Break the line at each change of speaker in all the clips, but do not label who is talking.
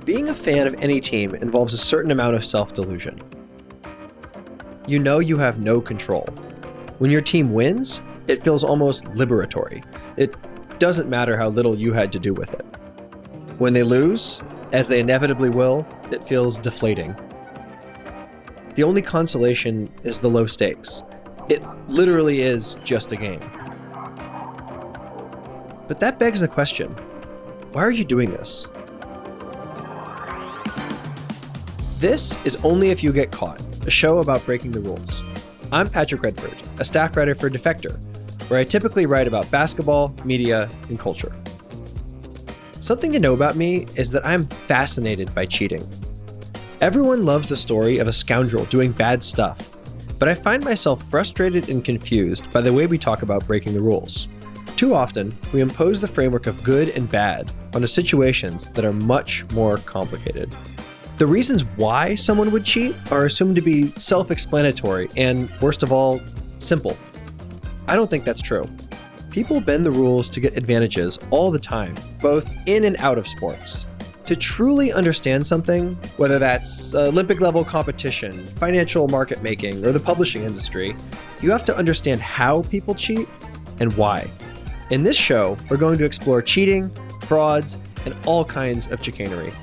Being a fan of any team involves a certain amount of self-delusion. You know you have no control. When your team wins, it feels almost liberatory. It doesn't matter how little you had to do with it. When they lose, as they inevitably will, it feels deflating. The only consolation is the low stakes. It literally is just a game. But that begs the question, why are you doing this? This is Only If You Get Caught, a show about breaking the rules. I'm Patrick Redford, a staff writer for Defector, where I typically write about basketball, media, and culture. Something to know about me is that I'm fascinated by cheating. Everyone loves the story of a scoundrel doing bad stuff, but I find myself frustrated and confused by the way we talk about breaking the rules. Too often, we impose the framework of good and bad onto situations that are much more complicated. The reasons why someone would cheat are assumed to be self-explanatory and, worst of all, simple. I don't think that's true. People bend the rules to get advantages all the time, both in and out of sports. To truly understand something, whether that's Olympic-level competition, financial market making, or the publishing industry, you have to understand how people cheat and why. In this show, we're going to explore cheating, frauds, and all kinds of chicanery.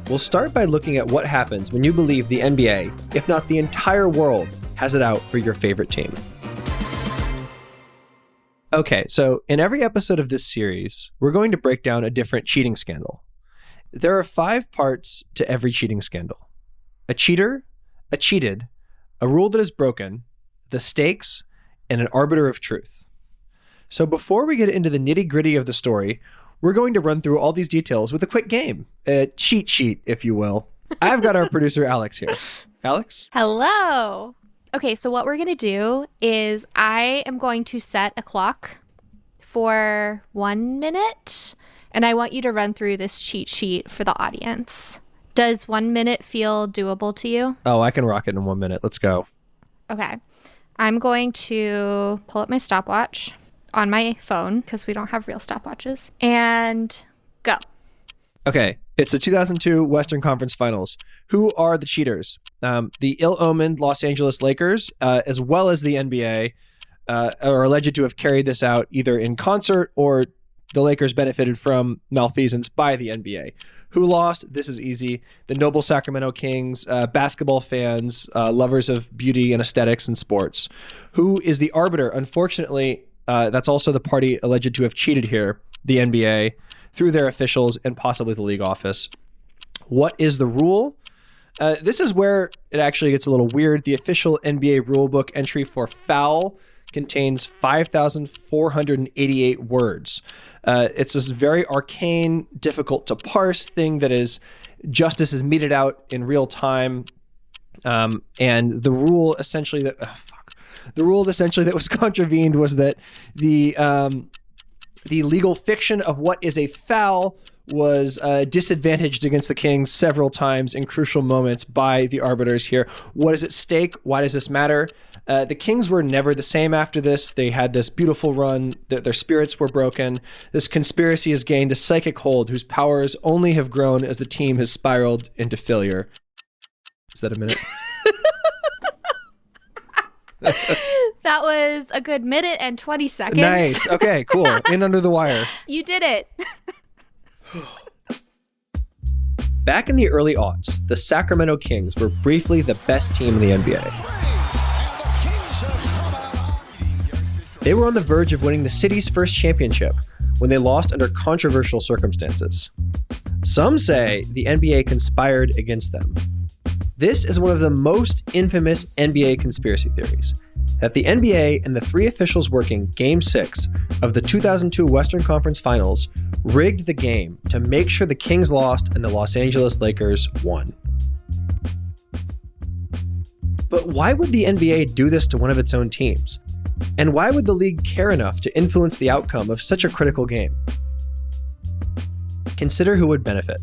We'll start by looking at what happens when you believe the NBA, if not the entire world, has it out for your favorite team. Okay, so in every episode of this series, we're going to break down a different cheating scandal. There are 5 parts to every cheating scandal: a cheater, a cheated, a rule that is broken, the stakes, and an arbiter of truth. So before we get into the nitty-gritty of the story, we're going to run through all these details with a quick game, a cheat sheet, if you will. I've got our producer, Alex, here. Alex?
Hello. Okay, so what we're going to do is I am going to set a clock for 1 minute, and I want you to run through this cheat sheet for the audience. Does 1 minute feel doable to you?
Oh, I can rock it in 1 minute. Let's go.
Okay. I'm going to pull up my stopwatch on my phone because we don't have real stopwatches, and go.
Okay, it's the 2002 Western Conference Finals. Who are the cheaters? The ill-omened Los Angeles Lakers, as well as the NBA, are alleged to have carried this out either in concert or the Lakers benefited from malfeasance by the NBA. Who lost? This is easy. The noble Sacramento Kings, basketball fans, lovers of beauty and aesthetics and sports. Who is the arbiter? Unfortunately, that's also the party alleged to have cheated here, the NBA, through their officials and possibly the league office. What is the rule? This is where it actually gets a little weird. The official NBA rulebook entry for foul contains 5,488 words. It's this very arcane, difficult to parse thing that is justice is meted out in real time. And the rule essentially that was contravened was that the legal fiction of what is a foul was disadvantaged against the Kings several times in crucial moments by the arbiters here. What is at stake? Why does this matter? The Kings were never the same after this. They had this beautiful run. Their spirits were broken. This conspiracy has gained a psychic hold whose powers only have grown as the team has spiraled into failure. Is that a minute?
That was a good minute and 20 seconds.
Nice. Okay, cool. In under the wire.
You did it.
Back in the early aughts, the Sacramento Kings were briefly the best team in the NBA. They were on the verge of winning the city's first championship when they lost under controversial circumstances. Some say the NBA conspired against them. This is one of the most infamous NBA conspiracy theories, that the NBA and the 3 officials working Game 6 of the 2002 Western Conference Finals rigged the game to make sure the Kings lost and the Los Angeles Lakers won. But why would the NBA do this to one of its own teams? And why would the league care enough to influence the outcome of such a critical game? Consider who would benefit.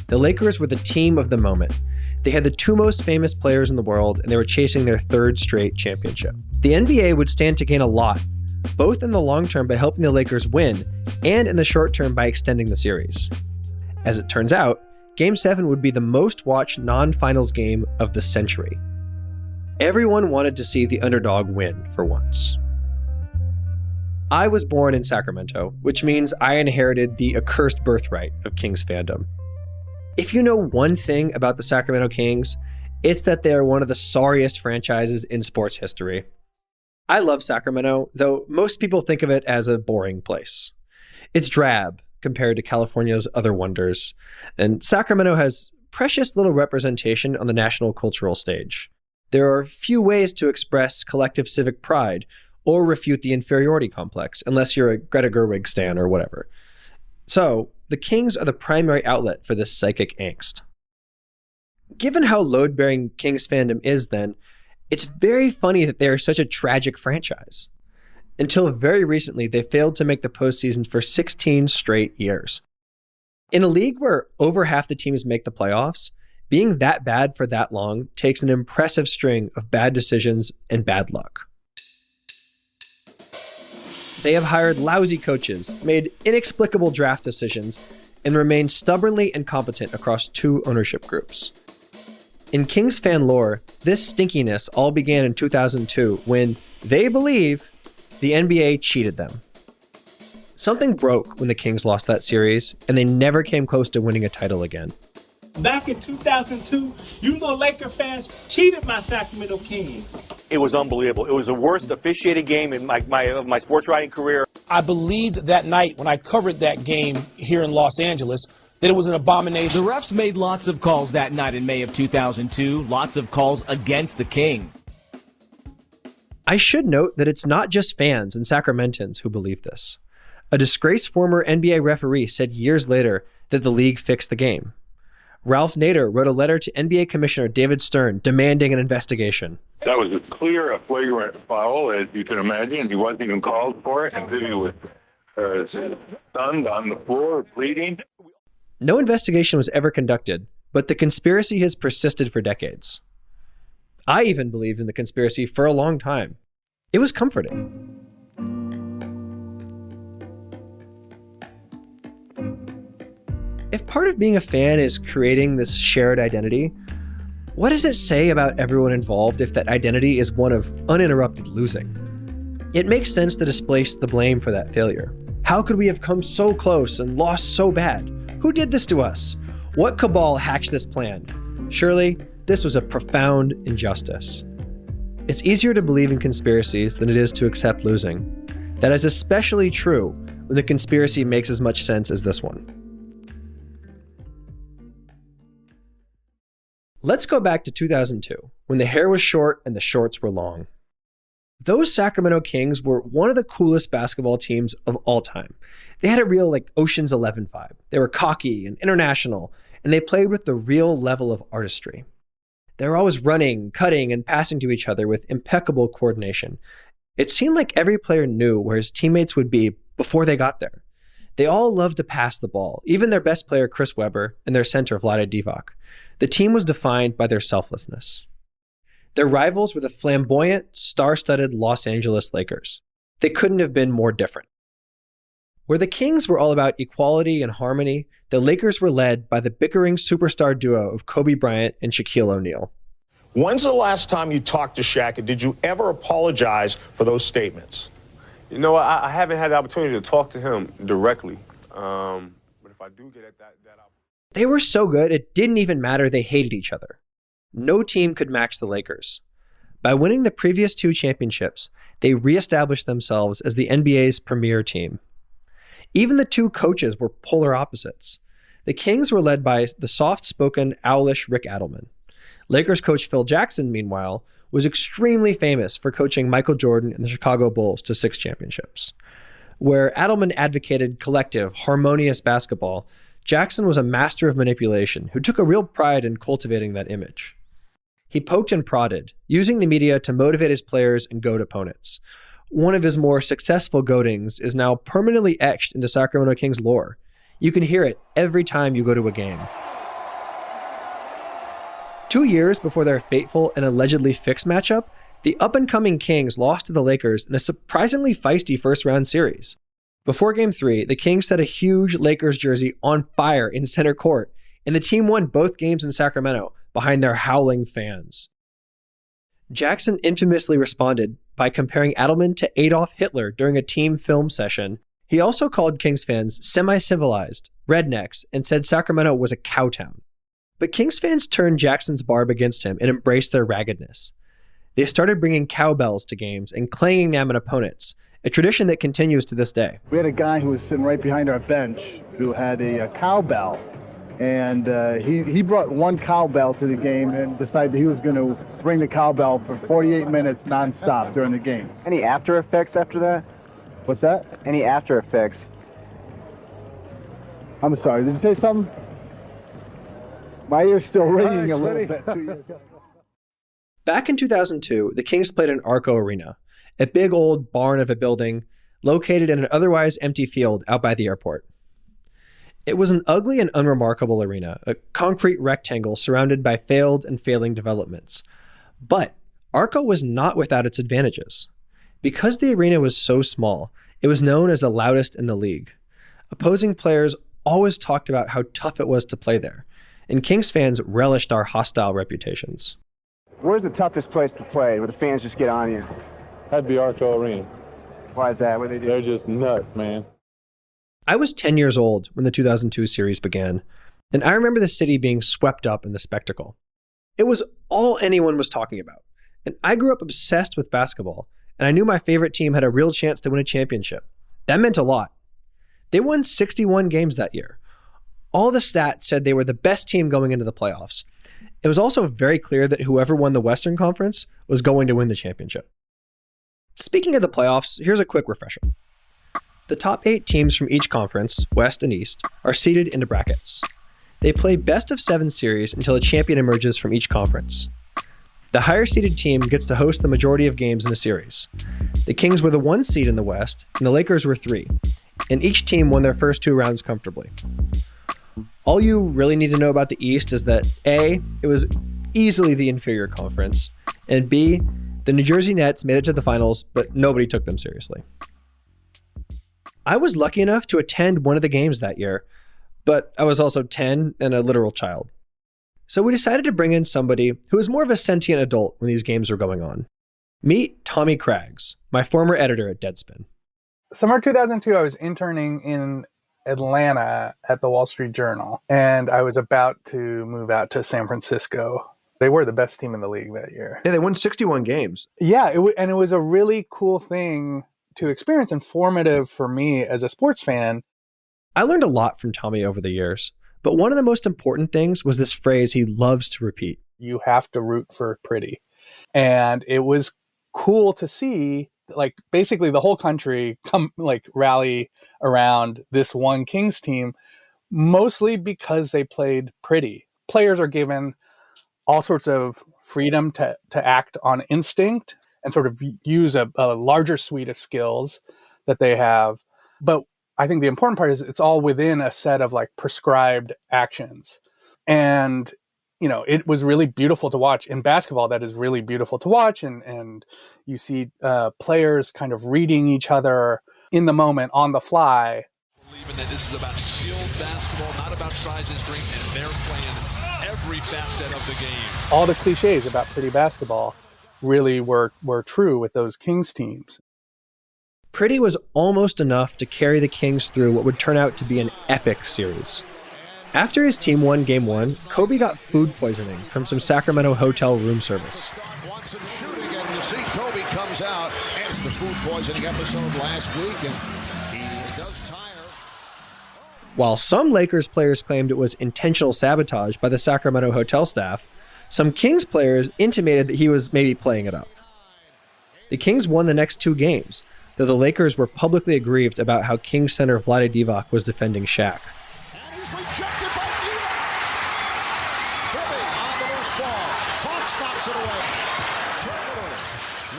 The Lakers were the team of the moment. They had the 2 most famous players in the world, and they were chasing their 3rd straight championship. The NBA would stand to gain a lot, both in the long term by helping the Lakers win, and in the short term by extending the series. As it turns out, Game 7 would be the most watched non-finals game of the century. Everyone wanted to see the underdog win for once. I was born in Sacramento, which means I inherited the accursed birthright of Kings fandom. If you know one thing about the Sacramento Kings, it's that they are one of the sorriest franchises in sports history. I love Sacramento, though most people think of it as a boring place. It's drab compared to California's other wonders, and Sacramento has precious little representation on the national cultural stage. There are few ways to express collective civic pride or refute the inferiority complex, unless you're a Greta Gerwig stan or whatever. So, the Kings are the primary outlet for this psychic angst. Given how load-bearing Kings fandom is then, it's very funny that they are such a tragic franchise. Until very recently, they failed to make the postseason for 16 straight years. In a league where over half the teams make the playoffs, being that bad for that long takes an impressive string of bad decisions and bad luck. They have hired lousy coaches, made inexplicable draft decisions, and remained stubbornly incompetent across two ownership groups. In Kings fan lore, this stinkiness all began in 2002 when, they believe, the NBA cheated them. Something broke when the Kings lost that series, and they never came close to winning a title again.
Back in 2002, Laker fans cheated my Sacramento Kings.
It was unbelievable. It was the worst officiated game in my sports writing career.
I believed that night when I covered that game here in Los Angeles that it was an abomination.
The refs made lots of calls that night in May of 2002, lots of calls against the Kings.
I should note that it's not just fans and Sacramentans who believe this. A disgraced former NBA referee said years later that the league fixed the game. Ralph Nader wrote a letter to NBA Commissioner David Stern demanding an investigation.
That was a flagrant foul, as you can imagine. He wasn't even called for it, and he was stunned on the floor, bleeding.
No investigation was ever conducted, but the conspiracy has persisted for decades. I even believed in the conspiracy for a long time. It was comforting. If part of being a fan is creating this shared identity, what does it say about everyone involved if that identity is one of uninterrupted losing? It makes sense to displace the blame for that failure. How could we have come so close and lost so bad? Who did this to us? What cabal hatched this plan? Surely, this was a profound injustice. It's easier to believe in conspiracies than it is to accept losing. That is especially true when the conspiracy makes as much sense as this one. Let's go back to 2002, when the hair was short and the shorts were long. Those Sacramento Kings were one of the coolest basketball teams of all time. They had a real Ocean's 11 vibe. They were cocky and international, and they played with the real level of artistry. They were always running, cutting, and passing to each other with impeccable coordination. It seemed like every player knew where his teammates would be before they got there. They all loved to pass the ball, even their best player Chris Webber and their center Vlade Divac. The team was defined by their selflessness. Their rivals were the flamboyant, star-studded Los Angeles Lakers. They couldn't have been more different. Where the Kings were all about equality and harmony, the Lakers were led by the bickering superstar duo of Kobe Bryant and Shaquille O'Neal.
When's the last time you talked to Shaq, and did you ever apologize for those statements?
You know, I haven't had the opportunity to talk to him directly. But if I do get at that opportunity.
They were so good, it didn't even matter they hated each other. No team could match the Lakers. By winning the previous two championships, they reestablished themselves as the NBA's premier team. Even the two coaches were polar opposites. The Kings were led by the soft-spoken, owlish Rick Adelman. Lakers coach Phil Jackson, meanwhile, was extremely famous for coaching Michael Jordan and the Chicago Bulls to 6 championships. Where Adelman advocated collective, harmonious basketball, Jackson was a master of manipulation who took a real pride in cultivating that image. He poked and prodded, using the media to motivate his players and goad opponents. One of his more successful goadings is now permanently etched into Sacramento Kings lore. You can hear it every time you go to a game. 2 years before their fateful and allegedly fixed matchup, the up-and-coming Kings lost to the Lakers in a surprisingly feisty first-round series. Before Game 3, the Kings set a huge Lakers jersey on fire in center court, and the team won both games in Sacramento behind their howling fans. Jackson infamously responded by comparing Adelman to Adolf Hitler during a team film session. He also called Kings fans semi-civilized, rednecks, and said Sacramento was a cowtown. But Kings fans turned Jackson's barb against him and embraced their raggedness. They started bringing cowbells to games and clanging them at opponents, a tradition that continues to this day.
We had a guy who was sitting right behind our bench who had a cowbell, and he brought one cowbell to the game and decided that he was going to bring the cowbell for 48 minutes nonstop during the game.
Any after effects after that?
What's that?
Any after effects?
I'm sorry, did you say something? My ear's still ringing a little bit. 2 years ago.
Back in 2002, the Kings played in Arco Arena, a big old barn of a building located in an otherwise empty field out by the airport. It was an ugly and unremarkable arena, a concrete rectangle surrounded by failed and failing developments. But Arco was not without its advantages. Because the arena was so small, it was known as the loudest in the league. Opposing players always talked about how tough it was to play there, and Kings fans relished our hostile reputations.
Where's the toughest place to play where the fans just get on you?
That'd be Arco Arena.
Why is that? What do they do?
They're just nuts, man.
I was 10 years old when the 2002 series began, and I remember the city being swept up in the spectacle. It was all anyone was talking about, and I grew up obsessed with basketball, and I knew my favorite team had a real chance to win a championship. That meant a lot. They won 61 games that year. All the stats said they were the best team going into the playoffs. It was also very clear that whoever won the Western Conference was going to win the championship. Speaking of the playoffs, here's a quick refresher. The top 8 teams from each conference, West and East, are seeded into brackets. They play best of 7 series until a champion emerges from each conference. The higher seeded team gets to host the majority of games in a series. The Kings were the 1 seed in the West, and the Lakers were 3, and each team won their first 2 rounds comfortably. All you really need to know about the East is that A, it was easily the inferior conference, and B, the New Jersey Nets made it to the finals, but nobody took them seriously. I was lucky enough to attend one of the games that year, but I was also 10 and a literal child. So we decided to bring in somebody who was more of a sentient adult when these games were going on. Meet Tommy Craggs, my former editor at Deadspin.
Summer 2002, I was interning in Atlanta at the Wall Street Journal, and I was about to move out to San Francisco. They were the best team in the league that year.
Yeah, they won 61 games.
Yeah, and it was a really cool thing to experience, informative for me as a sports fan.
I learned a lot from Tommy over the years, but one of the most important things was this phrase he loves to repeat.
You have to root for pretty. And it was cool to see, basically the whole country rally around this one Kings team, mostly because they played pretty. Players are given all sorts of freedom to act on instinct and sort of use a larger suite of skills that they have. But I think the important part is it's all within a set of prescribed actions. And, it was really beautiful to watch. In basketball, that is really beautiful to watch. And you see players kind of reading each other in the moment, on the fly.
Believing that this is about skilled basketball, not about size and strength, and they're playing every facet of the game.
All the cliches about pretty basketball really were true with those Kings teams.
Pretty was almost enough to carry the Kings through what would turn out to be an epic series. After his team won Game 1, Kobe got food poisoning from some Sacramento hotel room service.
Wants some shooting, and you see Kobe comes out. And it's the food poisoning episode last week, and he does tire.
While some Lakers players claimed it was intentional sabotage by the Sacramento hotel staff, some Kings players intimated that he was maybe playing it up. The Kings won the next 2 games, though the Lakers were publicly aggrieved about how Kings center Vlade Divac was defending Shaq.
And he's rejected by Divac. Kobe on the loose ball. Fox knocks it away.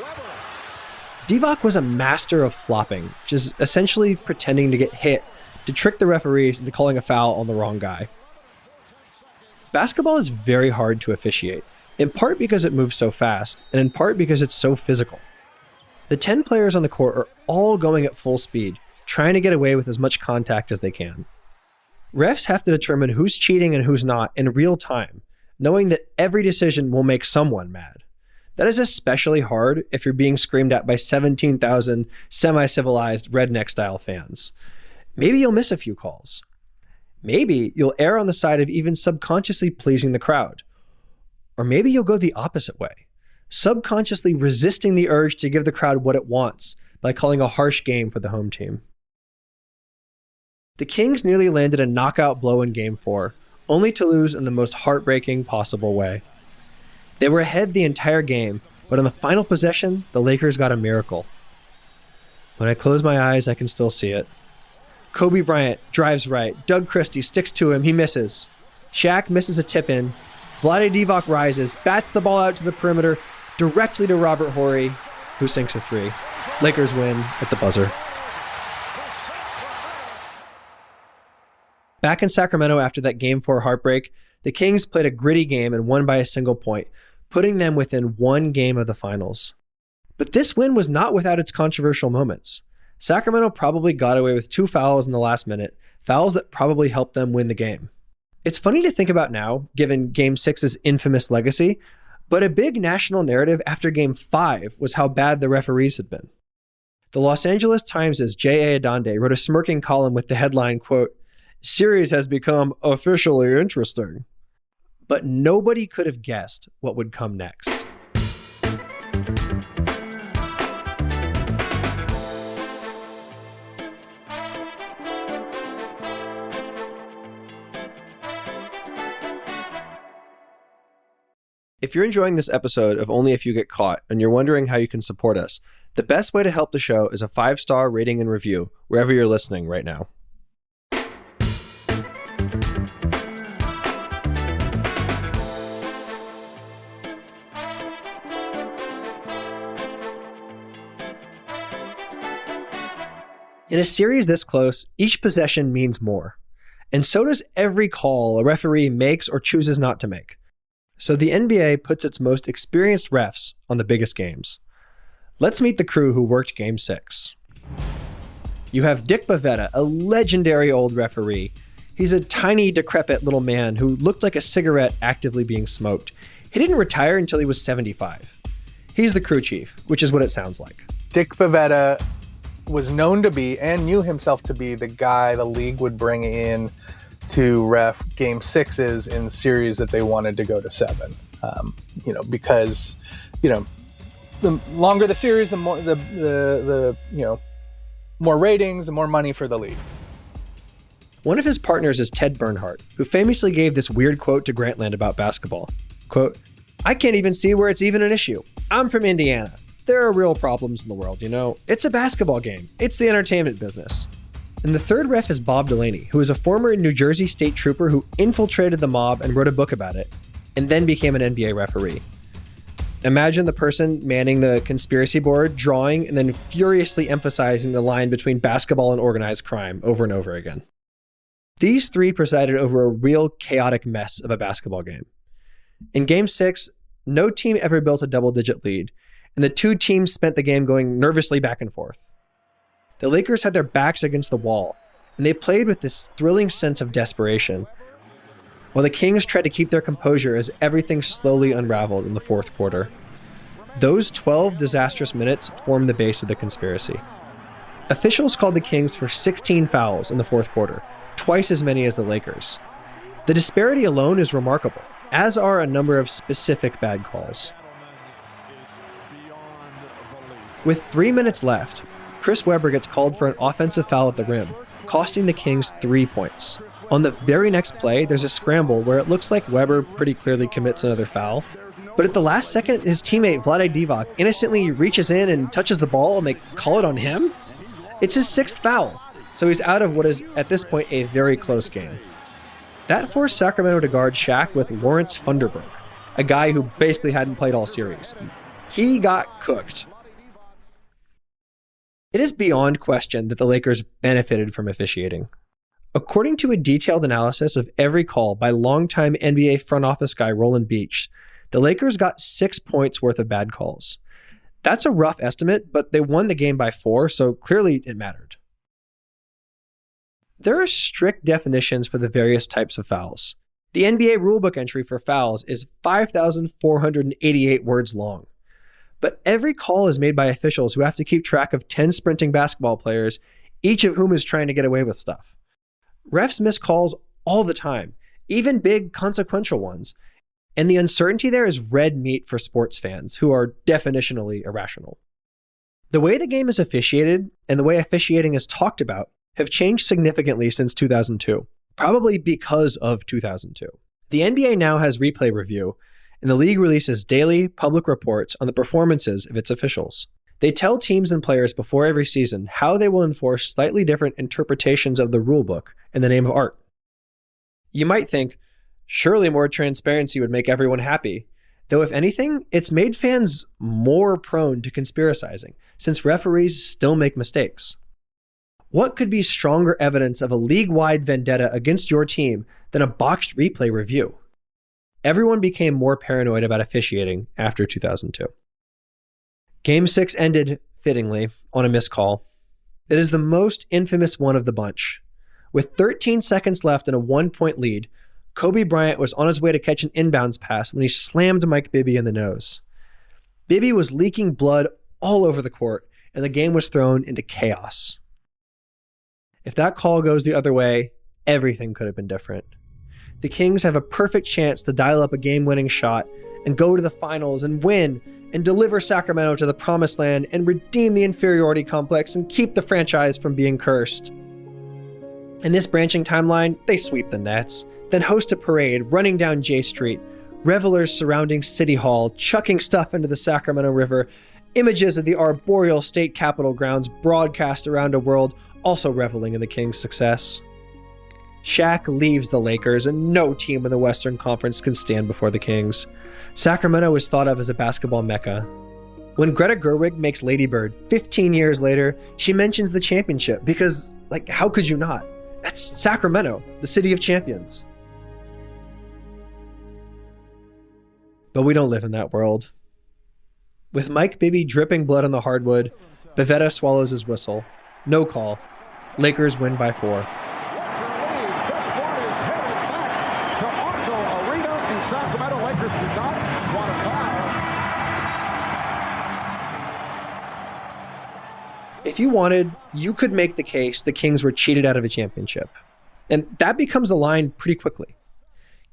Weber.
Divac was a master of flopping, which is essentially pretending to get hit to trick the referees into calling a foul on the wrong guy. Basketball is very hard to officiate, in part because it moves so fast, and in part because it's so physical. The 10 players on the court are all going at full speed, trying to get away with as much contact as they can. Refs have to determine who's cheating and who's not in real time, knowing that every decision will make someone mad. That is especially hard if you're being screamed at by 17,000 semi-civilized redneck-style fans. Maybe you'll miss a few calls. Maybe you'll err on the side of even subconsciously pleasing the crowd. Or maybe you'll go the opposite way, subconsciously resisting the urge to give the crowd what it wants by calling a harsh game for the home team. The Kings nearly landed a knockout blow in Game 4, only to lose in the most heartbreaking possible way. They were ahead the entire game, but on the final possession, the Lakers got a miracle. When I close my eyes, I can still see it. Kobe Bryant drives right. Doug Christie sticks to him. He misses. Shaq misses a tip-in. Vlade Divac rises, bats the ball out to the perimeter, directly to Robert Horry, who sinks a three. Lakers win at the buzzer. Back in Sacramento after that Game 4 heartbreak, the Kings played a gritty game and won by a single point, putting them within one game of the finals. But this win was not without its controversial moments. Sacramento probably got away with 2 fouls in the last minute, fouls that probably helped them win the game. It's funny to think about now, given Game 6's infamous legacy, but a big national narrative after Game 5 was how bad the referees had been. The Los Angeles Times' J.A. Adonde wrote a smirking column with the headline, quote, "Series has become officially interesting." But nobody could have guessed what would come next. If you're enjoying this episode of Only If You Get Caught and you're wondering how you can support us, the best way to help the show is a 5-star rating and review wherever you're listening right now. In a series this close, each possession means more. And so does every call a referee makes or chooses not to make. So the NBA puts its most experienced refs on the biggest games. Let's meet the crew who worked Game 6. You have Dick Bavetta, a legendary old referee. He's a tiny, decrepit little man who looked like a cigarette actively being smoked. He didn't retire until he was 75. He's the crew chief, which is what it sounds like.
Dick Bavetta was known to be, and knew himself to be, the guy the league would bring in to ref Game 6s in series that they wanted to go to 7. Because, the longer the series, the more more ratings, the more money for the league.
One of his partners is Ted Bernhardt, who famously gave this weird quote to Grantland about basketball. Quote, "I can't even see where it's even an issue. I'm from Indiana. There are real problems in the world, It's a basketball game. It's the entertainment business." And the third ref is Bob Delaney, who is a former New Jersey state trooper who infiltrated the mob and wrote a book about it, and then became an NBA referee. Imagine the person manning the conspiracy board, drawing and then furiously emphasizing the line between basketball and organized crime over and over again. These three presided over a real chaotic mess of a basketball game. In Game 6, no team ever built a double-digit lead, and the two teams spent the game going nervously back and forth. The Lakers had their backs against the wall, and they played with this thrilling sense of desperation, while the Kings tried to keep their composure as everything slowly unraveled in the fourth quarter. Those 12 disastrous minutes formed the base of the conspiracy. Officials called the Kings for 16 fouls in the fourth quarter, twice as many as the Lakers. The disparity alone is remarkable, as are a number of specific bad calls. With 3 minutes left, Chris Webber gets called for an offensive foul at the rim, costing the Kings 3 points. On the very next play, there's a scramble where it looks like Webber pretty clearly commits another foul. But at the last second, his teammate Vlade Divac innocently reaches in and touches the ball, and they call it on him? It's his 6th foul, so he's out of what is, at this point, a very close game. That forced Sacramento to guard Shaq with Lawrence Funderburk, a guy who basically hadn't played all series. He got cooked. It is beyond question that the Lakers benefited from officiating. According to a detailed analysis of every call by longtime NBA front office guy Roland Beach, the Lakers got 6 points worth of bad calls. That's a rough estimate, but they won the game by 4, so clearly it mattered. There are strict definitions for the various types of fouls. The NBA rulebook entry for fouls is 5,488 words long. But every call is made by officials who have to keep track of 10 sprinting basketball players, each of whom is trying to get away with stuff. Refs miss calls all the time, even big consequential ones. And the uncertainty there is red meat for sports fans who are definitionally irrational. The way the game is officiated and the way officiating is talked about have changed significantly since 2002, probably because of 2002. The NBA now has replay review, and the league releases daily public reports on the performances of its officials. They tell teams and players before every season how they will enforce slightly different interpretations of the rulebook in the name of art. You might think, surely more transparency would make everyone happy. Though if anything, it's made fans more prone to conspiracizing, since referees still make mistakes. What could be stronger evidence of a league-wide vendetta against your team than a botched replay review? Everyone became more paranoid about officiating after 2002. Game 6 ended, fittingly, on a missed call. It is the most infamous one of the bunch. With 13 seconds left and a 1-point lead, Kobe Bryant was on his way to catch an inbounds pass when he slammed Mike Bibby in the nose. Bibby was leaking blood all over the court, and the game was thrown into chaos. If that call goes the other way, everything could have been different. The Kings have a perfect chance to dial up a game-winning shot and go to the finals and win and deliver Sacramento to the promised land and redeem the inferiority complex and keep the franchise from being cursed. In this branching timeline, they sweep the Nets, then host a parade running down J Street, revelers surrounding City Hall, chucking stuff into the Sacramento River, images of the arboreal state capitol grounds broadcast around a world also reveling in the Kings' success. Shaq leaves the Lakers, and no team in the Western Conference can stand before the Kings. Sacramento is thought of as a basketball mecca. When Greta Gerwig makes Lady Bird 15 years later, she mentions the championship because, how could you not? That's Sacramento, the city of champions. But we don't live in that world. With Mike Bibby dripping blood on the hardwood, Bavetta swallows his whistle. No call. Lakers win by 4. If you wanted, you could make the case the Kings were cheated out of a championship. And that becomes the line pretty quickly.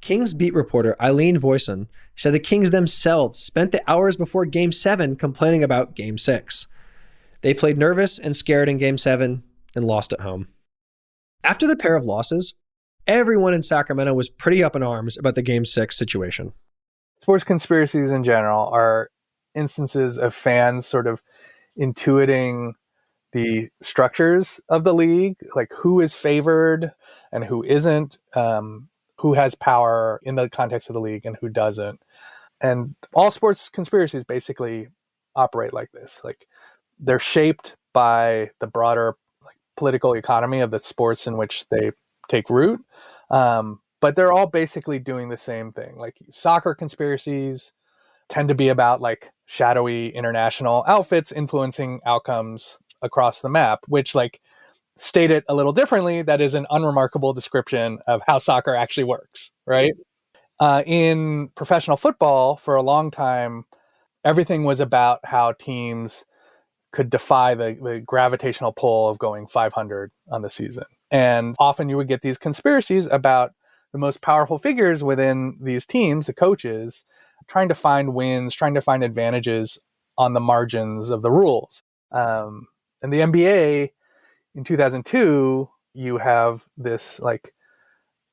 Kings beat reporter Eileen Voisin said the Kings themselves spent the hours before Game 7 complaining about Game 6. They played nervous and scared in Game 7 and lost at home. After the pair of losses, everyone in Sacramento was pretty up in arms about the Game 6 situation.
Sports conspiracies in general are instances of fans sort of intuiting the structures of the league, like who is favored and who isn't, who has power in the context of the league and who doesn't. And all sports conspiracies basically operate like this. Like they're shaped by the broader political economy of the sports in which they take root. But they're all basically doing the same thing. Like soccer conspiracies tend to be about shadowy international outfits influencing outcomes across the map, which state it a little differently, that is an unremarkable description of how soccer actually works, right? In professional football, for a long time, everything was about how teams could defy the gravitational pull of going 500 on the season. And often you would get these conspiracies about the most powerful figures within these teams, the coaches, trying to find wins, trying to find advantages on the margins of the rules. In the NBA, in 2002, you have this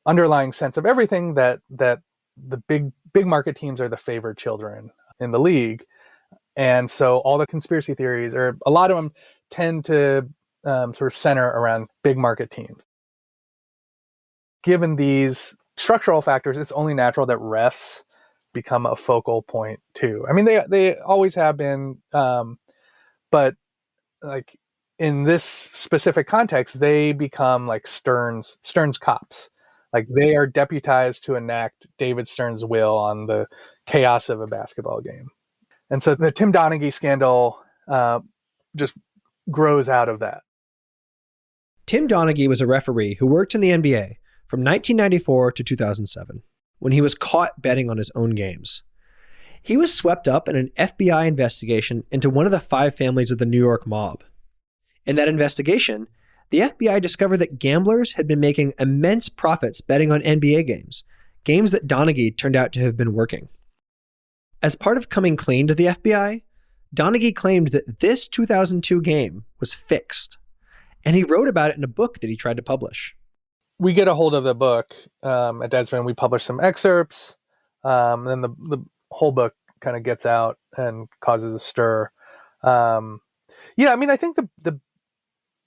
underlying sense of everything that the big market teams are the favored children in the league. And so all the conspiracy theories, or a lot of them, tend to sort of center around big market teams. Given these structural factors, it's only natural that refs become a focal point too. I mean, they always have been, but in this specific context, they become Stern's cops. They are deputized to enact David Stern's will on the chaos of a basketball game. And so the Tim Donaghy scandal just grows out of that.
Tim Donaghy was a referee who worked in the NBA from 1994 to 2007, when he was caught betting on his own games. He was swept up in an FBI investigation into one of the 5 families of the New York mob. In that investigation, the FBI discovered that gamblers had been making immense profits betting on NBA games that Donaghy turned out to have been working. As part of coming clean to the FBI, Donaghy claimed that this 2002 game was fixed, and he wrote about it in a book that he tried to publish.
We get a hold of the book at Deadspin. We publish some excerpts, then the whole book kind of gets out and causes a stir. I think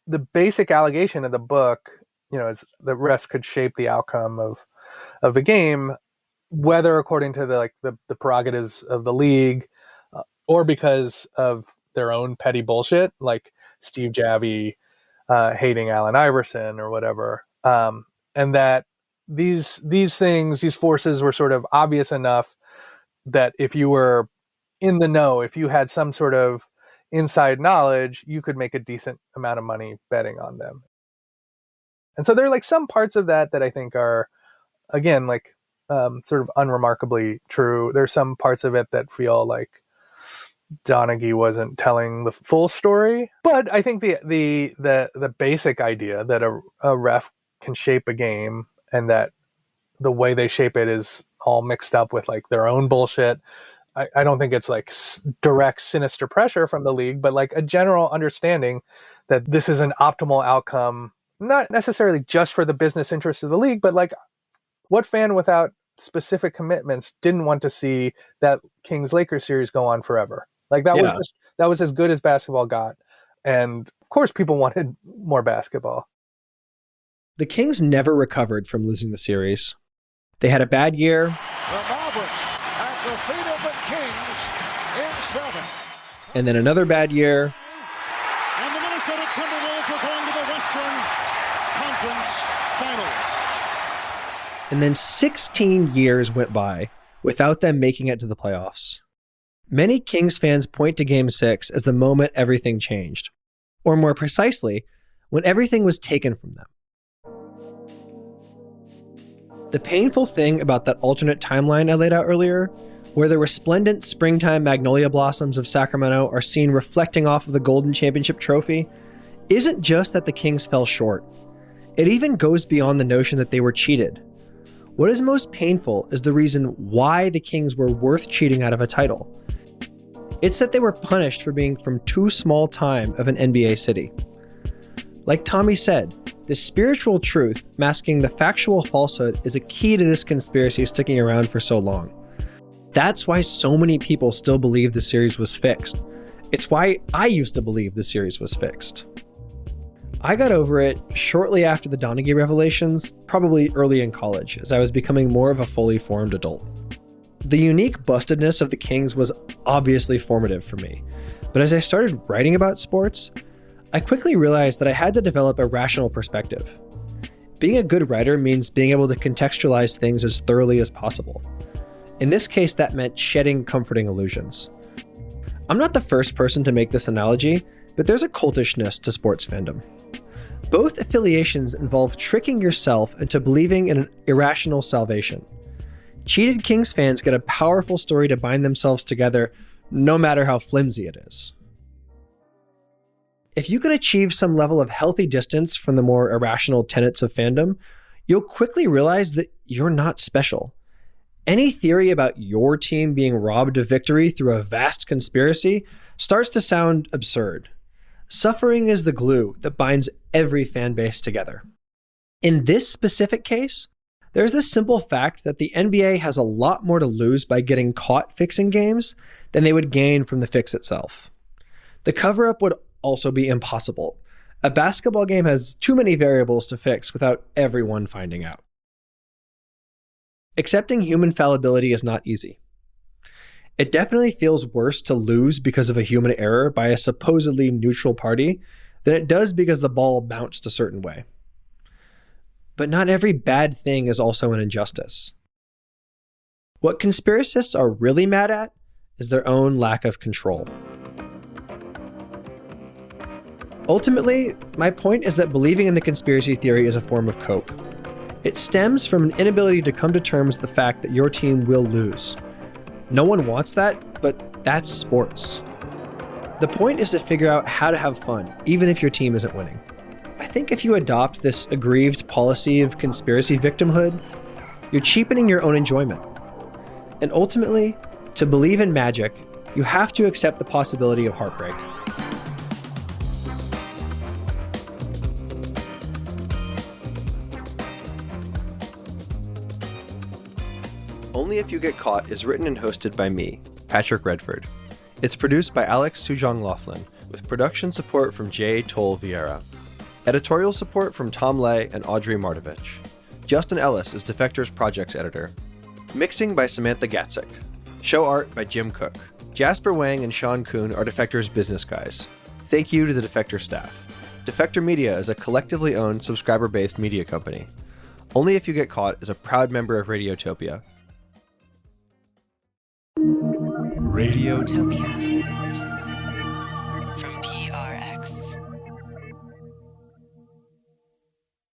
the basic allegation of the book, is the refs could shape the outcome of the game, whether according to the prerogatives of the league or because of their own petty bullshit, like Steve Javie hating Allen Iverson or whatever. And that these forces were sort of obvious enough that if you were in the know, if you had some sort of inside knowledge, you could make a decent amount of money betting on them. And so there are some parts of that I think are, again, sort of unremarkably true. There's some parts of it that feel like Donaghy wasn't telling the full story. But I think the basic idea that a ref can shape a game and that the way they shape it is all mixed up with their own bullshit. I don't think it's direct sinister pressure from the league, but a general understanding that this is an optimal outcome, not necessarily just for the business interests of the league, but what fan without specific commitments didn't want to see that Kings-Lakers series go on forever? That was as good as basketball got. And of course people wanted more basketball.
The Kings never recovered from losing the series. They had a bad year.
The Mavericks at the feet of the Kings in 7.
And then another bad year.
And the Minnesota Timberwolves are going to the Western Conference Finals.
And then 16 years went by without them making it to the playoffs. Many Kings fans point to Game 6 as the moment everything changed. Or more precisely, when everything was taken from them. The painful thing about that alternate timeline I laid out earlier, where the resplendent springtime magnolia blossoms of Sacramento are seen reflecting off of the Golden Championship trophy, isn't just that the Kings fell short. It even goes beyond the notion that they were cheated. What is most painful is the reason why the Kings were worth cheating out of a title. It's that they were punished for being from too small time of an NBA city. Like Tommy said, the spiritual truth masking the factual falsehood is a key to this conspiracy sticking around for so long. That's why so many people still believe the series was fixed. It's why I used to believe the series was fixed. I got over it shortly after the Donaghy revelations, probably early in college, as I was becoming more of a fully formed adult. The unique bustedness of the Kings was obviously formative for me, but as I started writing about sports, I quickly realized that I had to develop a rational perspective. Being a good writer means being able to contextualize things as thoroughly as possible. In this case, that meant shedding comforting illusions. I'm not the first person to make this analogy, but there's a cultishness to sports fandom. Both affiliations involve tricking yourself into believing in an irrational salvation. Cheated Kings fans get a powerful story to bind themselves together, no matter how flimsy it is. If you can achieve some level of healthy distance from the more irrational tenets of fandom, you'll quickly realize that you're not special. Any theory about your team being robbed of victory through a vast conspiracy starts to sound absurd. Suffering is the glue that binds every fan base together. In this specific case, there's the simple fact that the NBA has a lot more to lose by getting caught fixing games than they would gain from the fix itself. The cover-up would also be impossible. A basketball game has too many variables to fix without everyone finding out. Accepting human fallibility is not easy. It definitely feels worse to lose because of a human error by a supposedly neutral party than it does because the ball bounced a certain way. But not every bad thing is also an injustice. What conspiracists are really mad at is their own lack of control. Ultimately, my point is that believing in the conspiracy theory is a form of cope. It stems from an inability to come to terms with the fact that your team will lose. No one wants that, but that's sports. The point is to figure out how to have fun, even if your team isn't winning. I think if you adopt this aggrieved policy of conspiracy victimhood, you're cheapening your own enjoyment. And ultimately, to believe in magic, you have to accept the possibility of heartbreak. Only If You Get Caught is written and hosted by me, Patrick Redford. It's produced by Alex Sujong Laughlin, with production support from Jay Toll Vieira. Editorial support from Tom Lay and Audrey Martovich. Justin Ellis is Defector's projects editor. Mixing by Samantha Gatzik. Show art by Jim Cook. Jasper Wang and Sean Kuhn are Defector's business guys. Thank you to the Defector staff. Defector Media is a collectively owned, subscriber-based media company. Only If You Get Caught is a proud member of Radiotopia.
Radiotopia.